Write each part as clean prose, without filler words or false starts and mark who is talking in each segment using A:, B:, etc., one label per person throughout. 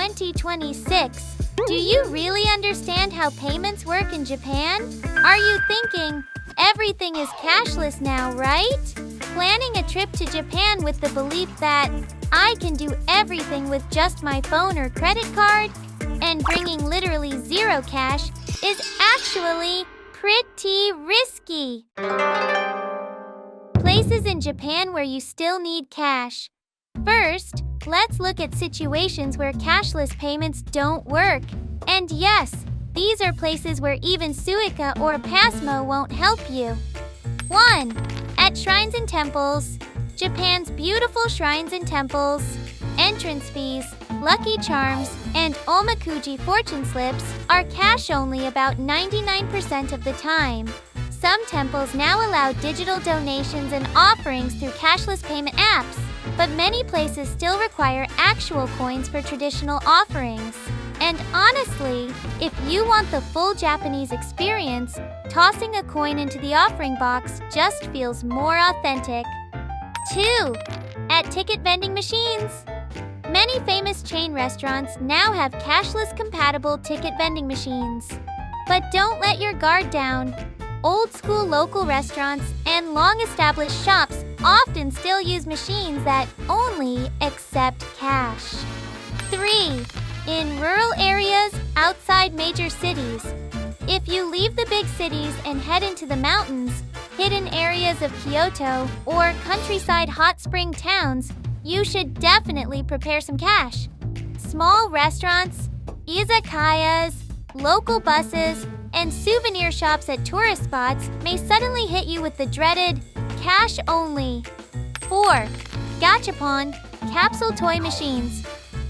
A: 2026. Do you really understand how payments work in Japan? Are you thinking, everything is cashless now, right? Planning a trip to Japan with the belief that I can do everything with just my phone or credit card and bringing literally zero cash is actually pretty risky. Places in Japan where you still need cash. First, let's look at situations where cashless payments don't work. And yes, these are places where even Suica or Pasmo won't help you. 1. At shrines and temples. Japan's beautiful shrines and temples, entrance fees, lucky charms, and omakuji fortune slips are cash only about 99% of the time. Some temples now allow digital donations and offerings through cashless payment apps, but many places still require actual coins for traditional offerings. And honestly, if you want the full Japanese experience, tossing a coin into the offering box just feels more authentic. 2. At ticket vending machines. Many famous chain restaurants now have cashless-compatible ticket vending machines. But don't let your guard down. Old-school local restaurants and long-established shops often still use machines that only accept cash. 3. In rural areas outside major cities. If you leave the big cities and head into the mountains, hidden areas of Kyoto, or countryside hot spring towns, you should definitely prepare some cash. Small restaurants, izakayas, local buses, and souvenir shops at tourist spots may suddenly hit you with the dreaded cash only. 4. Gachapon capsule toy machines.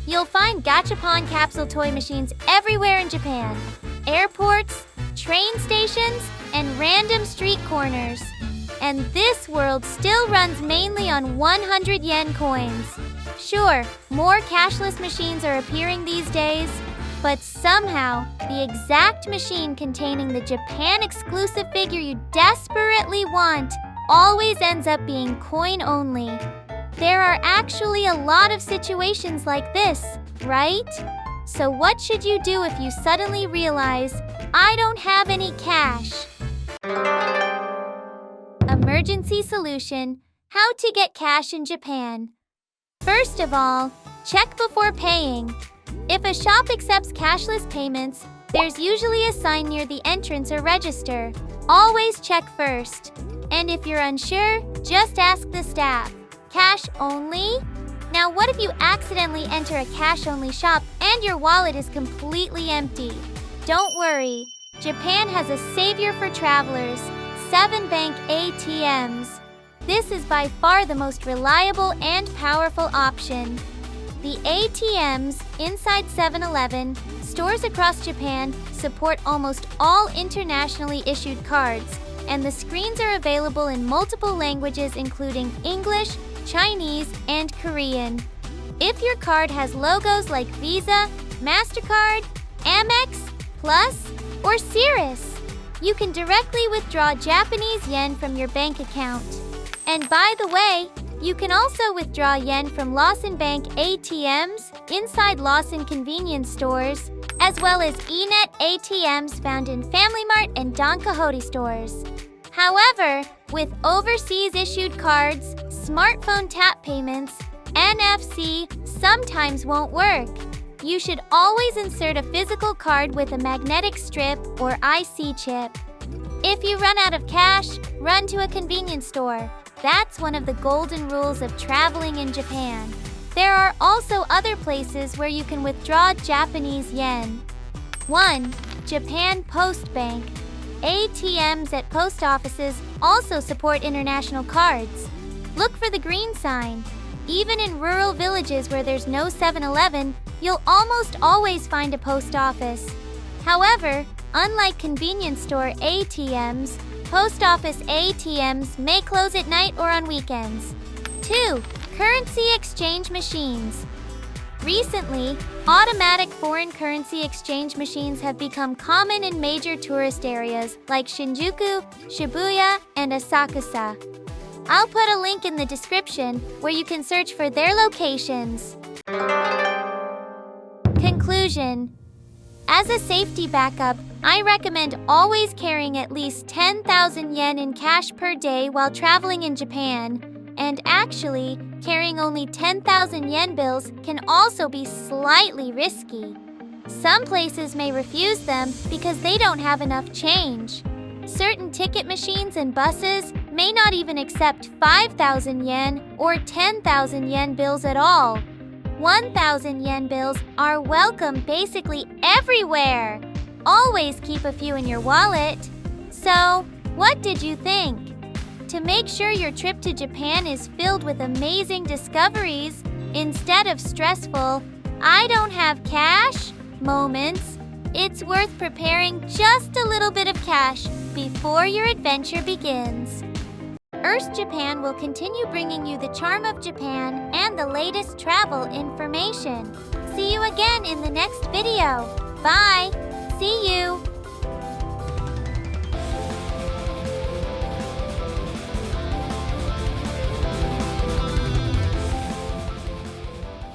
A: You'll find gachapon capsule toy machines everywhere in Japan. Airports, train stations, and random street corners. And this world still runs mainly on 100 yen coins. Sure, more cashless machines are appearing these days, but somehow, the exact machine containing the Japan-exclusive figure you desperately want always ends up being coin only. There are actually a lot of situations like this, right? So what should you do if you suddenly realize, I don't have any cash? Emergency solution: how to get cash in Japan. First of all, check before paying. If a shop accepts cashless payments, there's usually a sign near the entrance or register. Always check first. And if you're unsure, just ask the staff. Cash only? Now what if you accidentally enter a cash-only shop and your wallet is completely empty? Don't worry. Japan has a savior for travelers: 7-bank ATMs. This is by far the most reliable and powerful option. The ATMs inside 7-Eleven stores across Japan support almost all internationally issued cards, and the screens are available in multiple languages including English, Chinese, and Korean. If your card has logos like Visa, MasterCard, Amex, Plus, or Cirrus, you can directly withdraw Japanese yen from your bank account. And by the way, you can also withdraw yen from Lawson Bank ATMs inside Lawson convenience stores, as well as eNet ATMs found in Family Mart and Don Quixote stores. However, with overseas issued cards, smartphone tap payments, NFC sometimes won't work. You should always insert a physical card with a magnetic strip or IC chip. If you run out of cash, run to a convenience store. That's one of the golden rules of traveling in Japan. There are also other places where you can withdraw Japanese yen. 1. Japan Post Bank. ATMs at post offices also support international cards. Look for the green sign. Even in rural villages where there's no 7-Eleven, you'll almost always find a post office. However, unlike convenience store ATMs, post office ATMs may close at night or on weekends. 2. Currency exchange machines. Recently, automatic foreign currency exchange machines have become common in major tourist areas like Shinjuku, Shibuya, and Asakusa. I'll put a link in the description where you can search for their locations. Conclusion: as a safety backup, I recommend always carrying at least 10,000 yen in cash per day while traveling in Japan. And actually, carrying only 10,000 yen bills can also be slightly risky. Some places may refuse them because they don't have enough change. Certain ticket machines and buses may not even accept 5,000 yen or 10,000 yen bills at all. 1,000 yen bills are welcome basically everywhere. Always keep a few in your wallet. So, what did you think? To make sure your trip to Japan is filled with amazing discoveries instead of stressful, "I don't have cash" moments, it's worth preparing just a little bit of cash before your adventure begins. Earst Japan will continue bringing you the charm of Japan and the latest travel information. See you again in the next video. Bye!